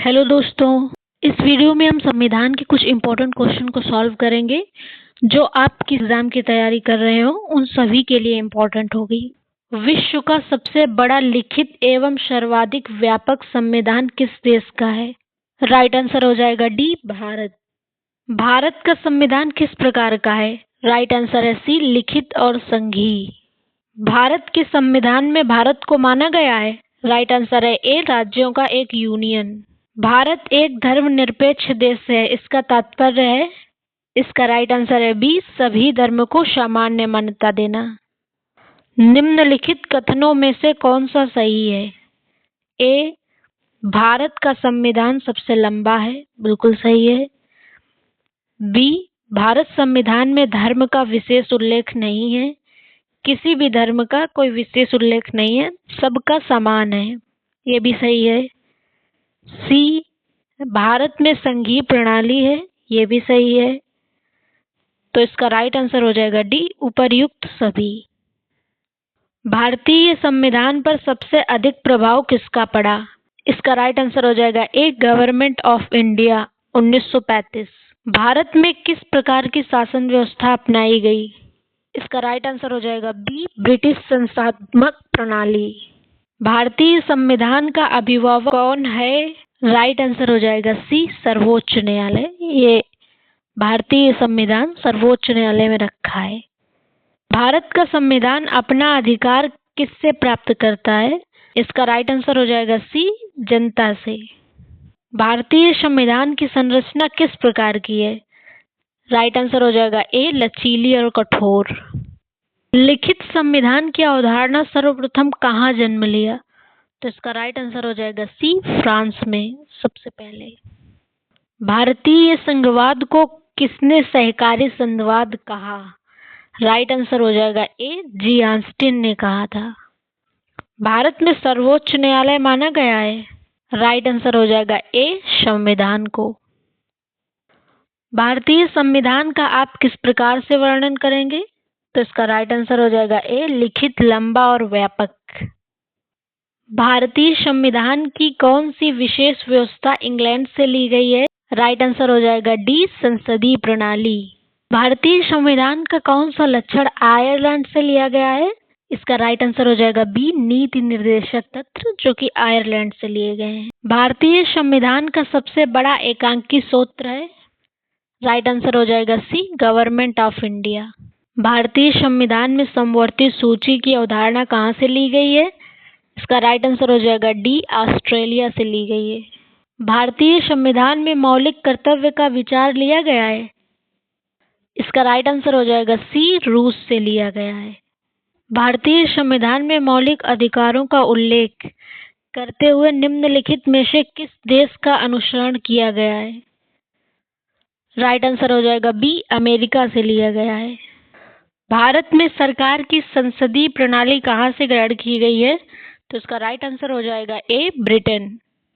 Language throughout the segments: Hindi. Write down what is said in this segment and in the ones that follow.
हेलो दोस्तों, इस वीडियो में हम संविधान के कुछ इम्पोर्टेंट क्वेश्चन को सॉल्व करेंगे जो आप किस एग्जाम की तैयारी कर रहे हो उन सभी के लिए इम्पोर्टेंट होगी। विश्व का सबसे बड़ा लिखित एवं सर्वाधिक व्यापक संविधान किस देश का है? राइट आंसर हो जाएगा डी, भारत। भारत का संविधान किस प्रकार का है? राइट आंसर है सी, लिखित और संघीय। भारत के संविधान में भारत को माना गया है। राइट आंसर है ए, राज्यों का एक यूनियन। भारत एक धर्मनिरपेक्ष देश है, इसका तात्पर्य है, इसका राइट आंसर है बी, सभी धर्म को सामान्य मान्यता देना। निम्नलिखित कथनों में से कौन सा सही है? ए, भारत का संविधान सबसे लंबा है, बिल्कुल सही है। बी, भारत संविधान में धर्म का विशेष उल्लेख नहीं है, किसी भी धर्म का कोई विशेष उल्लेख नहीं है, सबका समान है, ये भी सही है। सी, भारत में संघीय प्रणाली है, ये भी सही है। तो इसका राइट आंसर हो जाएगा डी, उपर्युक्त सभी। भारतीय संविधान पर सबसे अधिक प्रभाव किसका पड़ा? इसका राइट आंसर हो जाएगा ए, गवर्नमेंट ऑफ इंडिया 1935। भारत में किस प्रकार की शासन व्यवस्था अपनाई गई? इसका राइट आंसर हो जाएगा बी, ब्रिटिश संस्थात्मक प्रणाली। भारतीय संविधान का अभिभावक कौन है? राइट आंसर हो जाएगा सी, सर्वोच्च न्यायालय। ये भारतीय संविधान सर्वोच्च न्यायालय में रखा है। भारत का संविधान अपना अधिकार किससे प्राप्त करता है? इसका राइट आंसर हो जाएगा सी, जनता से। भारतीय संविधान की संरचना किस प्रकार की है? राइट आंसर हो जाएगा ए, लचीली और कठोर। लिखित संविधान की अवधारणा सर्वप्रथम कहाँ जन्म लिया? तो इसका राइट आंसर हो जाएगा सी, फ्रांस में सबसे पहले। भारतीय संघवाद को किसने सहकारी संघवाद कहा? राइट आंसर हो जाएगा ए, जी ऑस्टिन ने कहा था। भारत में सर्वोच्च न्यायालय माना गया है। राइट आंसर हो जाएगा ए, संविधान को। भारतीय संविधान का आप किस प्रकार से वर्णन करेंगे? तो इसका राइट आंसर हो जाएगा ए, लिखित, लंबा और व्यापक। भारतीय संविधान की कौन सी विशेष व्यवस्था इंग्लैंड से ली गई है? राइट आंसर हो जाएगा डी, संसदीय प्रणाली। भारतीय संविधान का कौन सा लक्षण आयरलैंड से लिया गया है? इसका राइट आंसर हो जाएगा बी, नीति निर्देशक तत्व, जो कि आयरलैंड से लिए गए हैं। भारतीय संविधान का सबसे बड़ा एकांकी सूत्र है। राइट आंसर हो जाएगा सी, गवर्नमेंट ऑफ इंडिया। भारतीय संविधान में समवर्ती सूची की अवधारणा कहाँ से ली गई है? इसका राइट आंसर हो जाएगा डी, ऑस्ट्रेलिया से ली गई है। भारतीय संविधान में मौलिक कर्तव्य का विचार लिया गया है। इसका राइट आंसर हो जाएगा सी, रूस से लिया गया है। भारतीय संविधान में मौलिक अधिकारों का उल्लेख करते हुए निम्नलिखित में से किस देश का अनुसरण किया गया है? राइट आंसर हो जाएगा बी, अमेरिका से लिया गया है। भारत में सरकार की संसदीय प्रणाली कहाँ से ग्रहण की गई है? तो इसका राइट आंसर हो जाएगा ए, ब्रिटेन।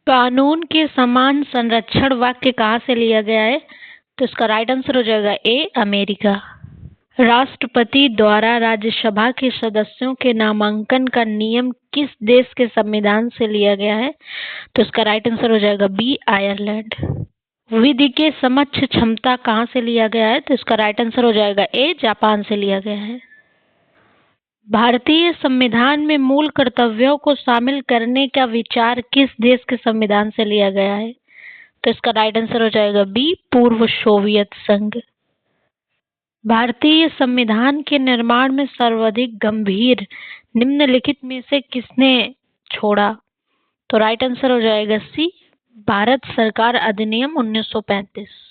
कानून के समान संरक्षण वाक्य कहाँ से लिया गया है? तो इसका राइट आंसर हो जाएगा ए, अमेरिका। राष्ट्रपति द्वारा राज्यसभा के सदस्यों के नामांकन का नियम किस देश के संविधान से लिया गया है? तो इसका राइट आंसर हो जाएगा बी, आयरलैंड। विधि के समक्ष क्षमता कहाँ से लिया गया है? तो इसका राइट आंसर हो जाएगा ए, जापान से लिया गया है। भारतीय संविधान में मूल कर्तव्यों को शामिल करने का विचार किस देश के संविधान से लिया गया है? तो इसका राइट आंसर हो जाएगा बी, पूर्व सोवियत संघ। भारतीय संविधान के निर्माण में सर्वाधिक गंभीर निम्नलिखित में से किसने छोड़ा? तो राइट आंसर हो जाएगा सी, भारत सरकार अधिनियम 1935।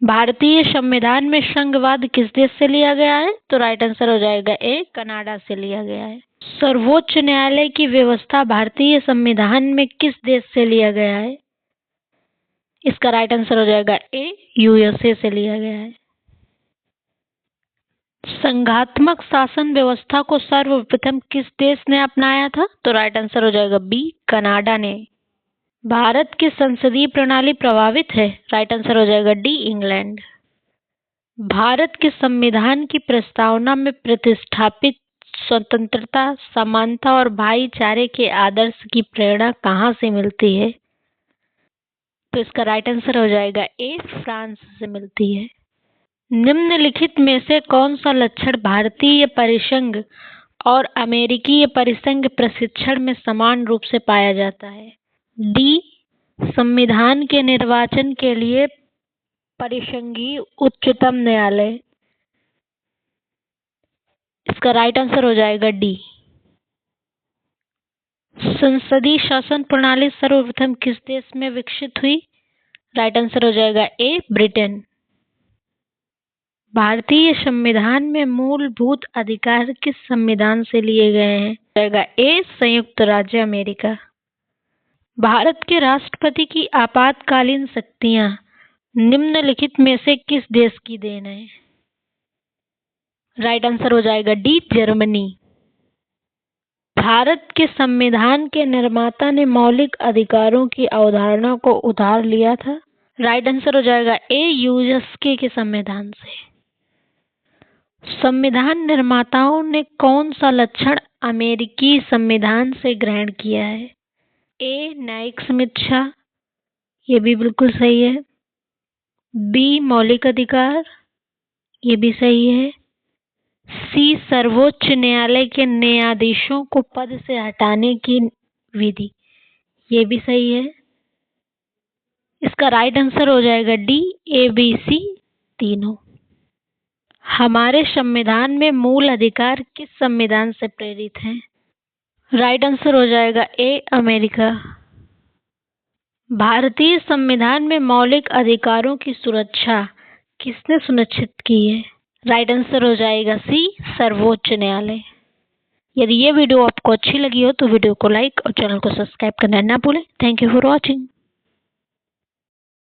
भारतीय संविधान में संघवाद किस देश से लिया गया है? तो राइट आंसर हो जाएगा ए, कनाडा से लिया गया है। सर्वोच्च न्यायालय की व्यवस्था भारतीय संविधान में किस देश से लिया गया है? इसका राइट आंसर हो जाएगा ए, यूएसए से लिया गया है। संघात्मक शासन व्यवस्था को सर्वप्रथम किस देश ने अपनाया था? तो राइट आंसर हो जाएगा बी, कनाडा ने। भारत की संसदीय प्रणाली प्रभावित है। राइट आंसर हो जाएगा डी, इंग्लैंड। भारत के संविधान की प्रस्तावना में प्रतिष्ठापित स्वतंत्रता, समानता और भाईचारे के आदर्श की प्रेरणा कहाँ से मिलती है? तो इसका राइट आंसर हो जाएगा ए, फ्रांस से मिलती है। निम्नलिखित में से कौन सा लक्षण भारतीय परिसंघ और अमेरिकी परिसंघ प्रशिक्षण में समान रूप से पाया जाता है? डी, संविधान के निर्वाचन के लिए परिसंघीय उच्चतम न्यायालय। इसका राइट आंसर हो जाएगा डी। संसदीय शासन प्रणाली सर्वप्रथम किस देश में विकसित हुई? राइट आंसर हो जाएगा ए, ब्रिटेन। भारतीय संविधान में मूलभूत अधिकार किस संविधान से लिए गए हैं? जाएगा ए, संयुक्त राज्य अमेरिका। भारत के राष्ट्रपति की आपातकालीन शक्तियां निम्नलिखित में से किस देश की देन है? राइट आंसर हो जाएगा डी, जर्मनी। भारत के संविधान के निर्माता ने मौलिक अधिकारों की अवधारणा को उधार लिया था। राइट आंसर हो जाएगा ए, यूएसके के संविधान से। संविधान निर्माताओं ने कौन सा लक्षण अमेरिकी संविधान से ग्रहण किया है? ए, न्यायिक समीक्षा, ये भी बिल्कुल सही है। बी, मौलिक अधिकार, ये भी सही है। सी, सर्वोच्च न्यायालय के न्यायाधीशों को पद से हटाने की विधि, ये भी सही है। इसका राइट आंसर हो जाएगा डी, ए, बी, सी तीनों। हमारे संविधान में मूल अधिकार किस संविधान से प्रेरित हैं? राइट आंसर हो जाएगा ए, अमेरिका। भारतीय संविधान में मौलिक अधिकारों की सुरक्षा किसने सुनिश्चित की है? राइट आंसर हो जाएगा सी, सर्वोच्च न्यायालय। यदि ये वीडियो आपको अच्छी लगी हो तो वीडियो को लाइक और चैनल को सब्सक्राइब करना ना भूलें। Thank you for watching.